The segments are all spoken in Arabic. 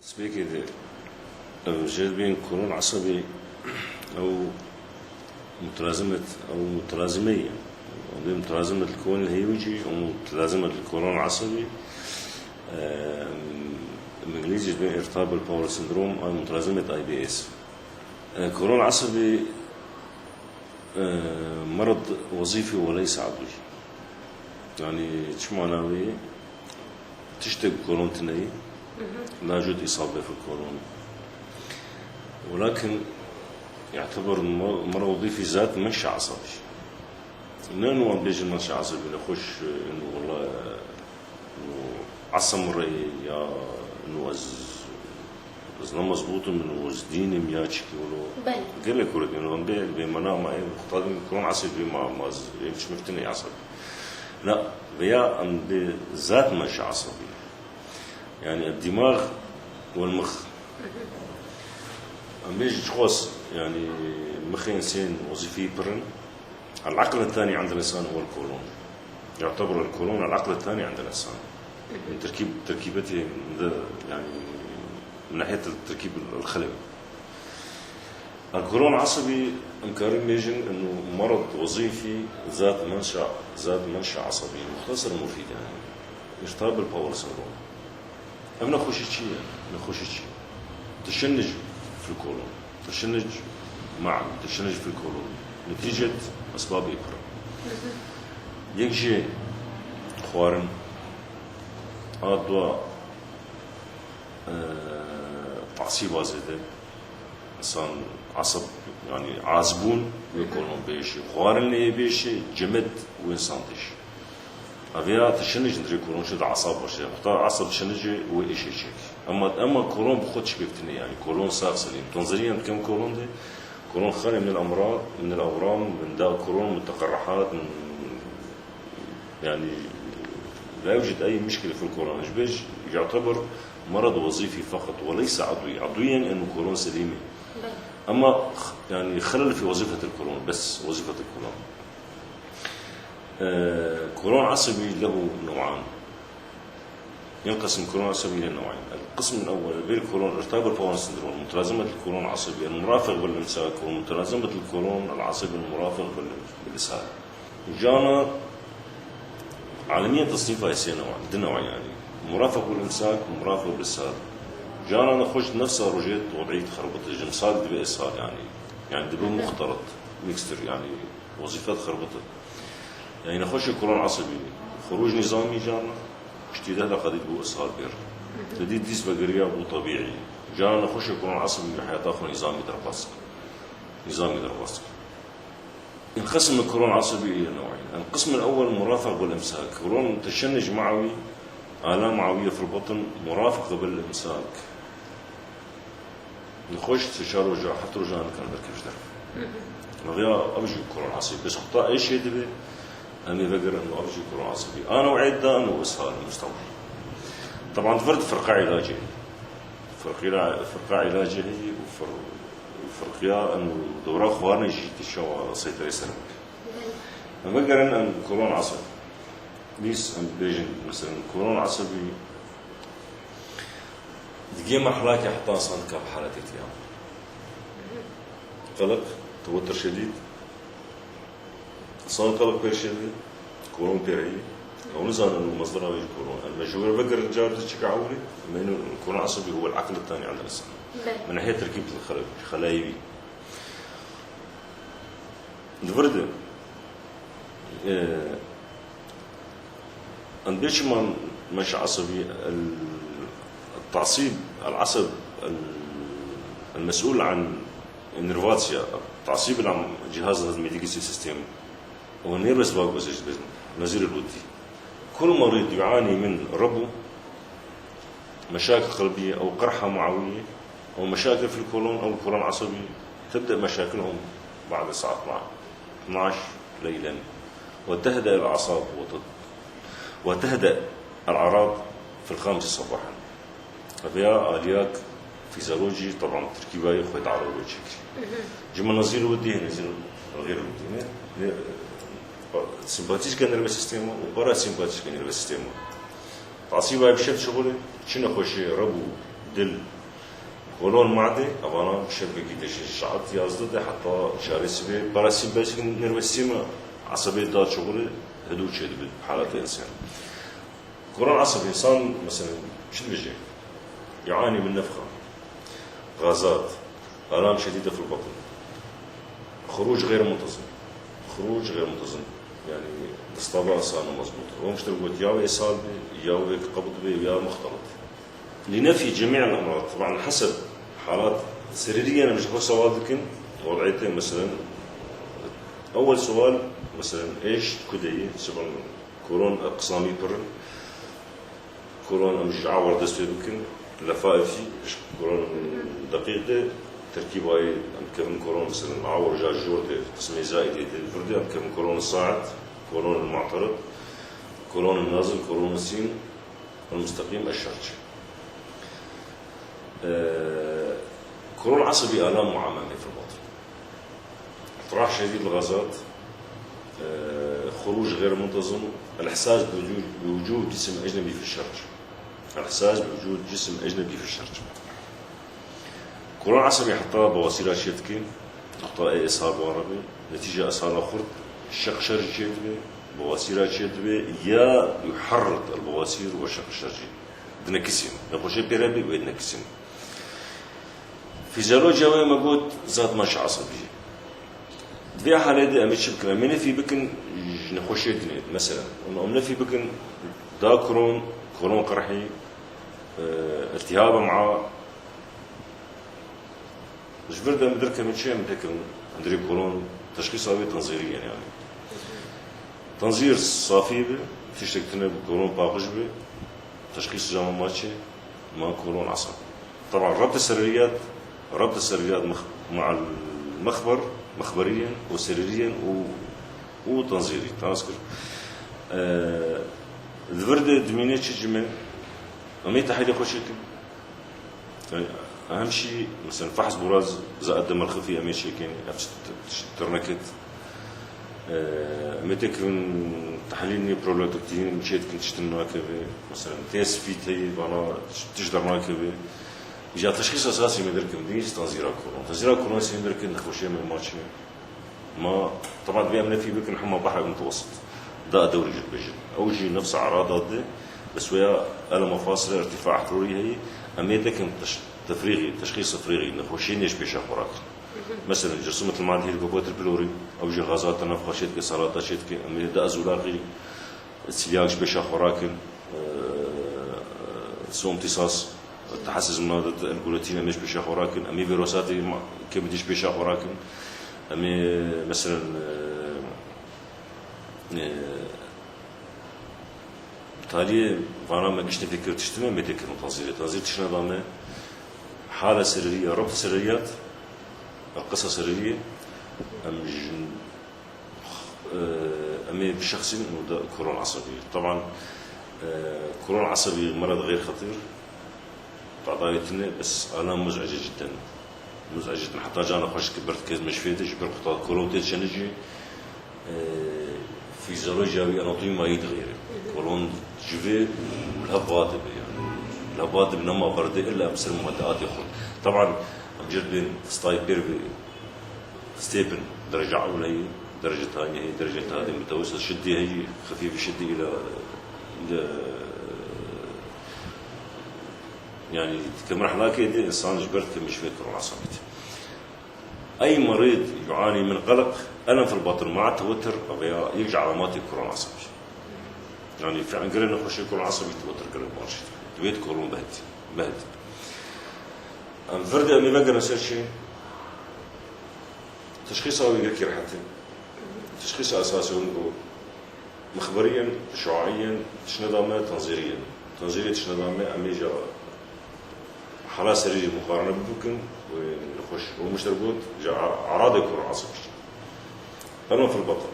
سبيكي جاي بين قولون عصبي أو متلازمة أو متلازمية، متلازمة الكون الهيوجي أو متلازمة القولون العصبي. بالإنجليزي بين إرتابل باور سندروم أو متلازمة IBS. القولون العصبي مرض وظيفي وليس عضوي. يعني شو معناه؟ تشتق قولون تني، لا يوجد إصابة في القولون، ولكن يعتبر مرض وظيفي ذات منشأ عصبي. لأنه عم بيجي المنشأ عصبي نخش إنه والله إنه عصم الرأي يا إنه إذا مضبوط من وزدين مياتشكي ولو قال لك ولك إنه عم بيمنع ما يختار يكون عصبي ما مش مفتني عصبي. لا، بيا عند ذات منشأ عصبي، يعني الدماغ والمخ. عم بيجي شخص يعني مخ إنسان وظيفي برن. العقل الثاني عند الإنسان هو القولون. يعتبر القولون العقل الثاني عند الإنسان من تركيبته، يعني من ناحية التركيب الخلوي. القولون العصبي مكارم يجن إنه مرض وظيفي ذات منشأ عصبي مختصر مفيد، يعني ارتباط الباور سندروم. أما نخش تشنج في القولون، تشنج في القولون نتيجة أسباب إبرة. يجي خوارن أدوا تعصيب زيادة، إنسان عصب يعني عازبون بالقولون بيشي، خوارن اللي بيشي جمد وإنسان تيش. أبيها تشنج ندري قولون شد عصب وشيء، مختار عصب تشنج وإيش شيء. أما قولون بخدش بيفتني، يعني قولون صار سليم. تنظريا كم قولون ده؟ قولون خالي من الأمراض، من الأورام، من داء قولون، من تقرحات، من يعني لا يوجد أي مشكلة في القولون. إيش يعتبر مرض وظيفي فقط وليس عضوي. عضويا إنه قولون سليمة، أما يعني خلل في وظيفة القولون، بس وظيفة القولون. قولون عصبي له نوعان، ينقسم القولون العصبي إلى نوعين. القسم الأول بالقولون ارتباط الباور سندروم، متلازمة القولون العصبي المرافق بالإمساك، ومتلازمة القولون العصبي المرافق بالإسهال. جانا عالميا تصنيفها هي نوعين، يعني مرافق بالإمساك ومرافق بالإسهال. جانا نخش نفسها رجيت وضعية خربطة الجمساك دبي إسهال، يعني دبي مختلط ميكستر، يعني وظيفات خربطة. يعني نخش القولون العصبي خروج نظامي جانا اشتداد قديد بو إسهال بير جديد ديس بقرية بو طبيعي. جانا نخش القولون العصبي بحياة آخر نظامي درباسك. ينقسم القولون العصبي إلى نوعين. القسم الأول مرافق بالإمساك، قولون تشنج معوي، آلام معوية في البطن مرافقة بالإمساك. نخش تشار وجع حتى رجعنا كان بركبش درب نغيا أبجي القولون العصبي، بس خطأ أي شيء دبي أنا بقدر إنه أبجي القولون العصبي. أنا وعيد ده إنه إسهال مستوى. طبعا فرد فرقة علاجية، فرقة علاجية هي وفرقية إنه دورة خوارنا يجي تشوا سيطرة سلام. أنا بقدر إن القولون العصبي ليس أم بيجن مثلا القولون العصبي دقيقة مرحلة حتى أصلا كاب حالة اكتئاب، قلق، توتر شديد، صار قلق بير شديد، قولون بيرعي، أو نزال إنه مصدرها ويجي قولون. المجهول بقدر الجار تشجع عوري، بما إنه القولون العصبي هو العقل الثاني عند الإنسان من ناحية تركيبة الخلايا. الوردة عندش منشأ عصبي. التعصيب العصب المسؤول عن النيرفاتسيا، التعصيب عن جهاز الهضمي سيستم هو النيرفس فاجوس نزير الودي. كل مريض يعاني من ربو، مشاكل قلبية أو قرحة معوية أو مشاكل في القولون أو القولون العصبي، تبدأ مشاكلهم بعد الساعة 12 ليلا، وتهدأ الأعصاب وتهدأ الأعراض في 5 صباحا. فيها آليات فيزيولوجي طبعا تركيبها يخوي تعرض بشكل جمع نزيل ودي نزيل غير ودي سيمباتيك نيرفس سيستم وبارا سيمباتيك نيرفس سيستم. تعصيبها بشكل شغله شنو خوشي ربو دل kolon madde avana şebeki deşi şahat yazdı da hatta şaresi ve parası besin nervesima asabi daha çok هدوء شديد بحالات الإنسان. كورونا عصبي إنسان مثلا شو بيجي؟ يعاني من نفخة، غازات، آلام شديدة في البطن، خروج غير منتظم، يعني الاصطباع صار مضبوط، هو مش تقول يا إسهال يا قبض يا مختلط. لنفي جميع الأمراض طبعا حسب حالات سريرية أنا مش هقول سؤال لكن وضعيتين مثلا أول سؤال مثلا ايش كدية سبب كورونا اقسامي برن كورونا مش عور دستوي بكن لفائفي كورونا دقيقة تركيب هاي أمكن كورونا مثلا عور جاجور قسمي زائد الفردي أمكن كورونا الصاعد كورونا المعترض كورونا النازل كورونا السين المستقيم الشرج. كورونا عصبي آلام معممة في البطن، اطراح شديد الغازات، خروج غير منتظم، الإحساس بوجود جسم أجنبي في الشرج، كورونا عصبي حتى بواسير شيتكي حتى إسهال واربي نتيجة إسهال آخر الشق شرجي شيتبي بواسير شيتبي يا يحرك البواسير والشق الشرجي دنكسين نخوشي بيربي ويدنكسين فيزيولوجيا ما قلت ذات مش عصبي في حالة دي أمشي بكرة من في بكن نخوشي دنيا مثلا إنه في بكن دا كورونا قرحي التهابه مع جبر ده مدركه من شيء متكن عندي كورونا تشخيص أبي تنظيريا يعني تنظير صافي تشتكتنا بكورونا باقجبي تشخيص جامع ماتشي ما كورونا عصب. طبعا ربط السريريات مع المخبر مخبريا وسريريا وتنظيري تذكر الفردة دمينيتش جمع أمي تحدي خوشيكي أهم شيء مثلا فحص براز زائد دم الخفي أمي شيكين ترنكت أمي تكن تحليلني برولوتوكتين مشيت كنت تشتنا كبي مثلا تيس فيت هي بانا تجدرنا كبي إجا تشخيص أساسي مدركم ديس تنظيرا كورونا سيمدركن خوشي من ماتشي ما طبعا بيعمل في بكن حمى بحر متوسط ده دوري جد بجد أوجي نفس أعراضات دي بس ويا ألم مفاصل ارتفاع حروري هي أميتك تشخيص تفريغي نخوشين يشبه شاخوراك مثلا جرثومة المعدة هي الجوبات البلوري أو جي غازات تنفخ شيتك سرطان شيتك أميت ده أزولاقي سلياق شبه شاخوراك سو امتصاص تحسس من هذا الجلوتين مش بشاخوراك أمي فيروسات كيف بديش بشاخوراك أمي مثلا بالتالي فانا ما قشت فكر تشتمه متكر تنظير تشنا ضامنه حاله سريريه ربط سريريات قصه سريريه امي بشخص انه كورونا عصبي. طبعا كورونا عصبي مرض غير خطير تعطيتنا بس الام مزعجه جدا حتى جانا خوش كبرت كيز مش فيتش برقطات كورونا تشنجي فيزيولوجياوي اناطومي ما يتغير كورونا جوي الهباطب يعني الهباطب نما بردة إلا أمسر مهدئات يخل. طبعا أمجد بين ستايبر ستيبن درجة أولى هي درجة ثانية هي درجة هذه متوسط شدي هي خفيف شدي إلى يعني كمرحلة كده إنسان جبرت كمش في كورونا عصبية. أي مريض يعاني من قلق ألم في البطن مع توتر أو يرجع علامات الكورونا عصبية. يعني فعلا قرينا نخش كورونا عصبي توتر قريب ماشي تبيت كورونا بهد أم فردي أمي بقى نسير شيء تشخيصه ويقرك يرحتي تشخيصه أساسي ونقول مخبريا شعاعيا تشندامه تنظيريا تشندامه أمي جا حالة سريرية مقارنة بممكن ونخش ومش تربط جا أعراض كورونا عصبي ألم في البطن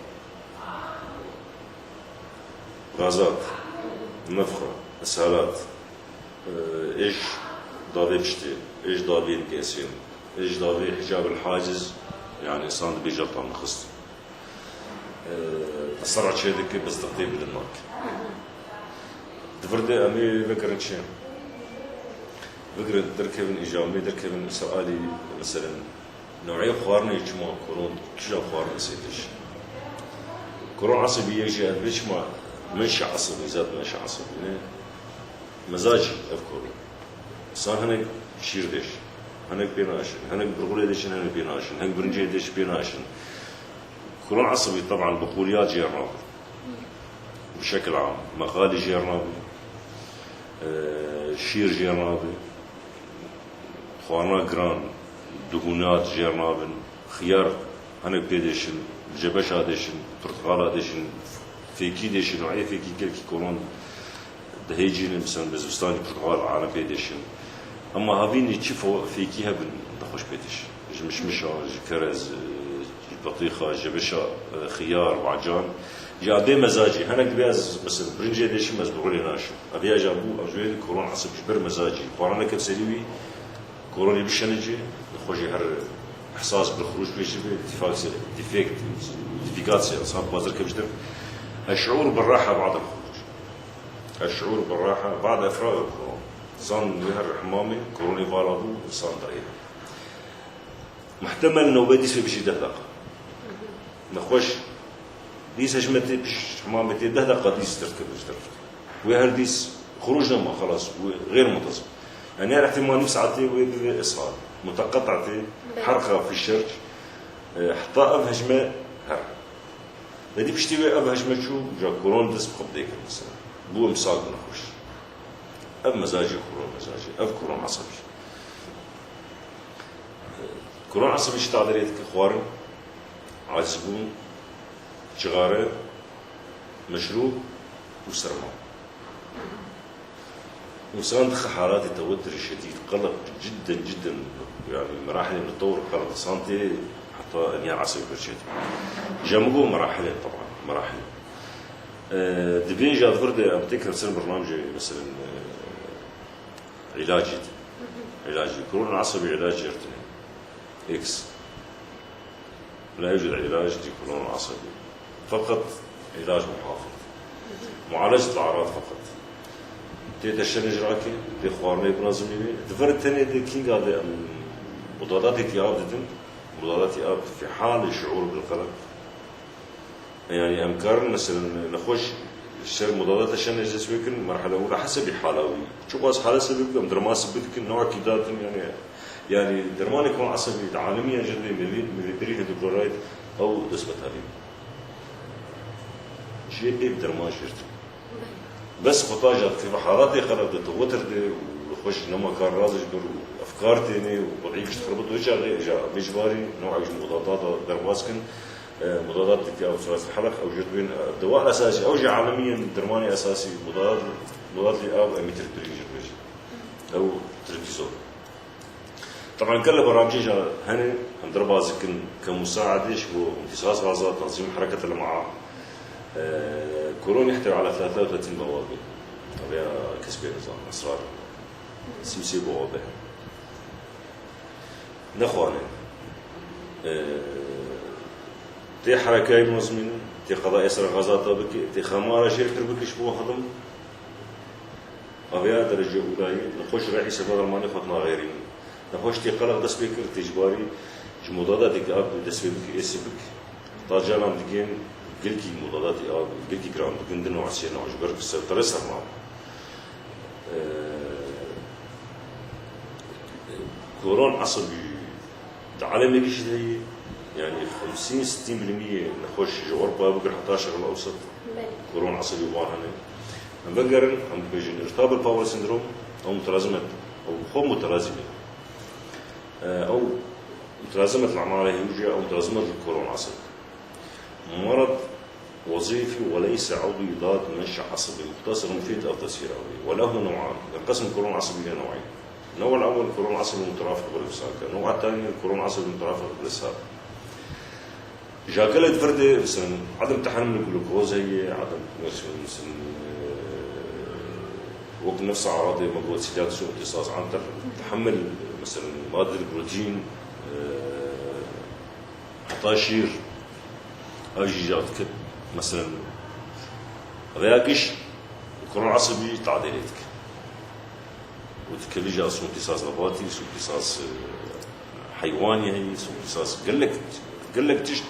غازات نفخة اسهالات ايش ضابي بشتي ايش ضابي الكاسين ايش ضابي حجاب الحاجز يعني انسان بيجلطه من خص تسرع شيدك بس تقطيب للناك دفردي امي بكرن شيء فكرة دركبن إجامي دركبن سؤالي مثلا نوعية خوارنا يجمع كورون كشا خوارنا سيدش كورون عصبي يجي أبيش ما منشأ عصبي ذات منشأ عصبي مزاجي أفكر صار هناك شير ديش هناك بيناشن هناك برغولي ديش هناك بيناشن هناك برنجي ديش بيناشن كورون عصبي طبعا بقوليات جيرناب بشكل عام مقالي جيرنابي شير جيرنابي خوارنا جران دهونات جيرنابن خيار هناك بيديشن جبشة ديشن برتقالة ديشن فيكي ديشن نوعية فيكي كلكي كورون دهيجين مثلا بزبستاني برتقال عالم بيديشن اما هافيني تشوفوا فيكيها بندخش بيديش مشمشة كرز بطيخة جبشة خيار وعجان جا بي مزاجي هناك بياز مثلا برنجي ديش مزبوغولي ناشو ابيا جابو اجويل كورون عصب جبر مزاجي قرانا كيف سليوي كوروني بشنجي نخوجي هر احساس بالخروج بيجي ديفيكاتسيا اصحاب بازر كيف جدر الشعور بالراحه بعد الخروج الشعور بالراحه بعد افراغ الكورون صان بهر حمامي كوروني فالابو صان ضعيف محتمل نوبتي في بشي دقيقه نخوش ديس هجمتي بش حمامتي دقيقه ديس تركب وهر ديس خروجنا ما خلاص غير منتظم يعني أنا احتمال نفس ساعتي وإسهال متقطعتي حرقة في الشرج حتى أب هجمة هر لدي بشتوي أب هجمة شو جا كورون دس بخبديك مثلا بو مساق نخوش أب مزاجي كورون مزاجي أب كورون عصبي كورون عصبي شتعدريتك خوارن عزبون شغارة مشروب وسرمان وصارت حالات التوتر الشديد قلق جدا جدا يعني مراحل من التطور قلق صانتي حتى انهيار عصبي برشيد جنبه مراحل طبعا مراحل دبي جات فردة أبتكر مثلا برنامج مثلا علاجي كورونا عصبي علاج يرتني إكس لا يوجد علاج لكورونا عصبي فقط علاج محافظ معالجة الأعراض فقط تيتا الشنجراكي دي خوارني بنازميني دفرت تاني دي كينغ هذا مضادات اكتئاب دتن مضادات اكتئاب في حال الشعور بالقلق يعني امكار مثلا نخش الشر مضادات الشنج سويكن مرحله اولى حسب حاله شو باز حاله سبب درما سبب نوع كيدات يعني درمان يكون عصبي عالميا جدا مليتري هيدروكلورايد او دسبتالين شيء درمان شرط بس خطاجات في حالات خرب التوتر دي وخش نما كان رازج بر افكار تاني وضعيف تخربط وجه جا مجباري نوع مضادات درماسكن مضادات اكتئاب ثلاث الحلق او جدوين الدواء الاساسي او عالميا درماني اساسي مضادات الاكتئاب اميتريبترين او تركيزون طبعا كل برامجي هني هنضربها زكن كمساعده شو امتصاص غازات تنظيم حركه المعاصي كورون يحتوي على 33 بوابة طبيعة كسبية نظام أسرار سمسي بوابة نخواني تي حركة منظمين تي قضاء يسر غازات بكي تي خمارة شركة بكي شبوه خدم أبيا درجة أولى نخوش رايحي سبب الماني خطنا غيرين نخوش تي قلق دس بكر تجباري جمودات اكتئاب دس بكي اس بكي طاجانا مدقين قلكي مضادات اكتئاب قلكي جراند كندن وعسينا وجبر بالسيطرة سرنا كورون عصبي تعلم ليش هي يعني 50-60% نخش جوار بقر 11 الاوسط كورون عصبي وبارهنه بقر عم بيجي ارتباط الباور سيندروم او متلازمه او خو متلازمه او متلازمه العماره الهيوجيه او متلازمه الكورون عصبي مرض وظيفي وليس عضوي ضاد منشأ عصبي مختصر مفيد او تسييراوي وله نوعان ينقسم الكورون العصبي الى نوعين النوع الاول الكورون العصبي المترافق بالامساك النوع الثاني الكورون العصبي المترافق بالاسهال جاكلت فردة مثلا عدم تحمل الجلوكوز هي عدم مثلا وقت نفس اعراض مجهود سيدات سوء امتصاص عنتر تحمل مثلا ماده البروتين حطاشير اجي جات كت مثلا غياكش الكورون العصبي تعديلاتك وتكلجها سو امتصاص نباتي سو امتصاص حيواني هي سو امتصاص قال لك تشت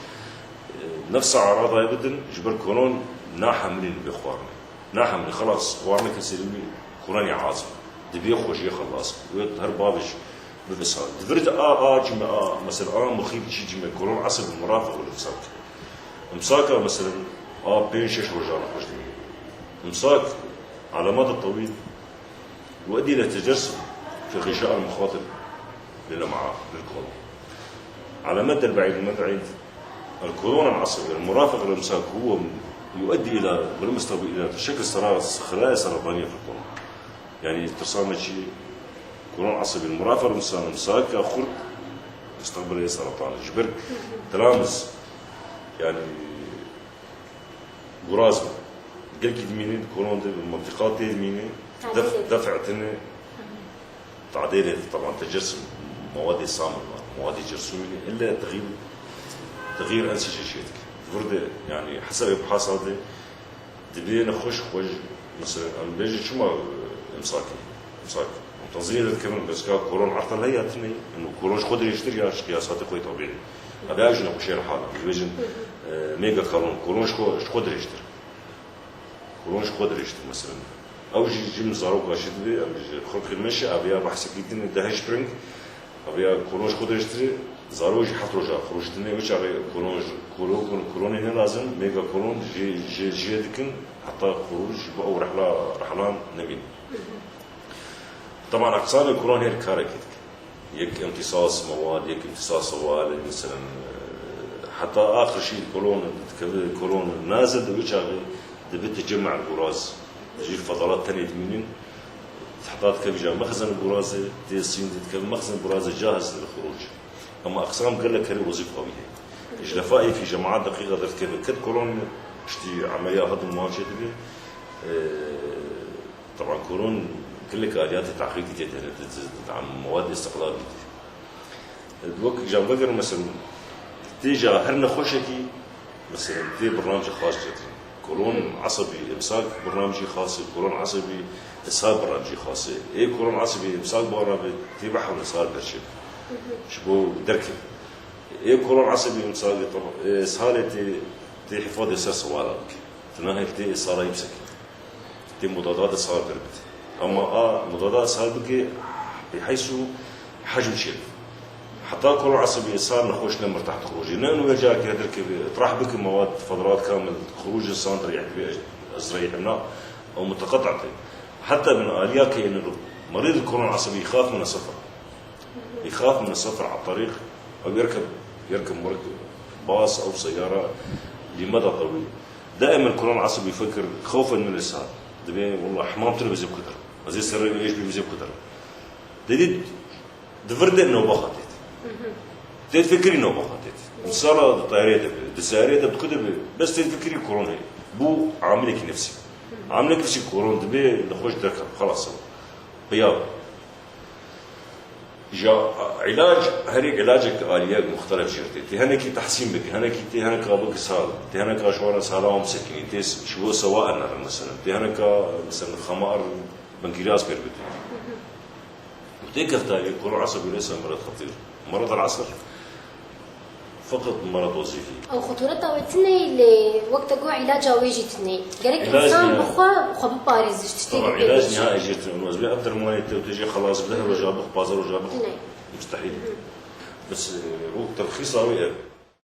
نفس اعراضها بدن جبر كورونا ناحة من بإخوارنا ناحة من خلاص إخوارنا كسلمي كوراني عازم دبي خوش يخلص ويظهر بابش بمثال دفرد جمع مثلا مخيب شي جمع كورونا عصب المرافق والإمساك إمساكه مثلا بين 6 رجال خوش إمساك على مدى طويل يؤدي إلى تجسم في غشاء المخاطر للأمعاء للكولون على مدى البعيد والمدى البعيد الكورونا العصبي المرافق للإمساك هو يؤدي إلى بالمستقبل إلى تشكل خلايا سرطانية في الكولون يعني ترسم شيء كورونا عصبي المرافق للإمساك خرق يستقبل إلى سرطان جبر تلامس يعني برازمة قل كدميني كورونا المنطقات دميني دفعتني تعديل طبعا تجسم مواد صاملة مواد جرثومية إلا تغيير أنسجة شيتك فرد يعني حسب ابحاث هذه دبي نخش خوج مثلا أنا بيجي شو ما امساك تنظير كمان بس كا كورونا عرض هي تني إنه كورونا خد يشتري يا قياسات خوي طبيعي هذا أجنب بشير حاله بيجي ميجا كورونا خد يشتري كورونا خد يشتري مثلا أو جيم زاروك أشيد بي أو خرق المشي أبيا بحث كيدين دهش برينج أبيا كورونا خد يشتري زاروج حط رجع خروج تني وش على كورونا هنا لازم ميجا كورونا جي دكن حتى خروج أو رحلان نبين طبعا أقسام الكورونا هي الكاركتك يك امتصاص مواد يك امتصاص سوائل مثلا حتى آخر شيء الكورونا نازل وش على دبي تجمع البراز تجي الفضلات تانية تمينين تحطات كيف جا مخزن البراز تيسين كيف مخزن البراز جاهز للخروج أما أقسام قال لك هذه وظيفة قوية إجلافائي في جماعات دقيقة درت كيف كد كورونا اشتي عملية هضم مواد شديدة طبعا كورونا قال لك آليات التعقيد جدا عن مواد استقلال الوقت جاب بقر مثلا تيجا هرنا خوشكي مثلا في برنامج خاص جدا كورونا عصبي امساك برنامجي خاص كورونا عصبي اسهال برنامجي خاص ايه كورونا عصبي امساك برنامج تبع حول اسهال برشيد شبو دركب ايه كورونا عصبي امساك طبعا اسهال تي حفاظ اساس سوالك تناهي تي اسهال يمسك تي مضادات اسهال بربت اما مضادات اسهال بكي بحيث حجم شيء حتى كورونا عصبي صار نخوش نمر تحت خروجي لانه يجاك هذاك طرح بك مواد فضلات كامل خروج الصندر يعني ازري حمراء او متقطعه حتى من الياك انه مريض الكورونا العصبي يخاف من السفر على الطريق او يركب باص او سياره لمدى طويل دائما الكورونا العصبي يفكر خوفا من الاسهال والله حمام تلبس بكتر زي سر ايش بيمزي بكتر دي دفرد انه بخطت تفكري انه بخطت صار طيارات دساريات بتكتب بس تفكري كورونا بو عاملك نفسي كورونا دبي نخش دركب خلاص بياض جا علاج هريك علاجك آليات مختلف جرتي تهنك تحسين بك تهنك ابوك سال تهنك شوارع سلام سكني تيس شو سواء مثلا تهنك مثلا خمار بنكرياس بيربط وتذكر تاني كورونا عصبي ليس مرض خطير مرض العصر فقط مرض وظيفي او خطورتها وتني اللي وقت جو علاجها ويجتني قالك انسان بخوا بباريس تشتري طبعا علاج نهائي جت انه اكثر ما تجي خلاص بذهب وجابك بازار وجابك مستحيل بس هو ترخيص قوي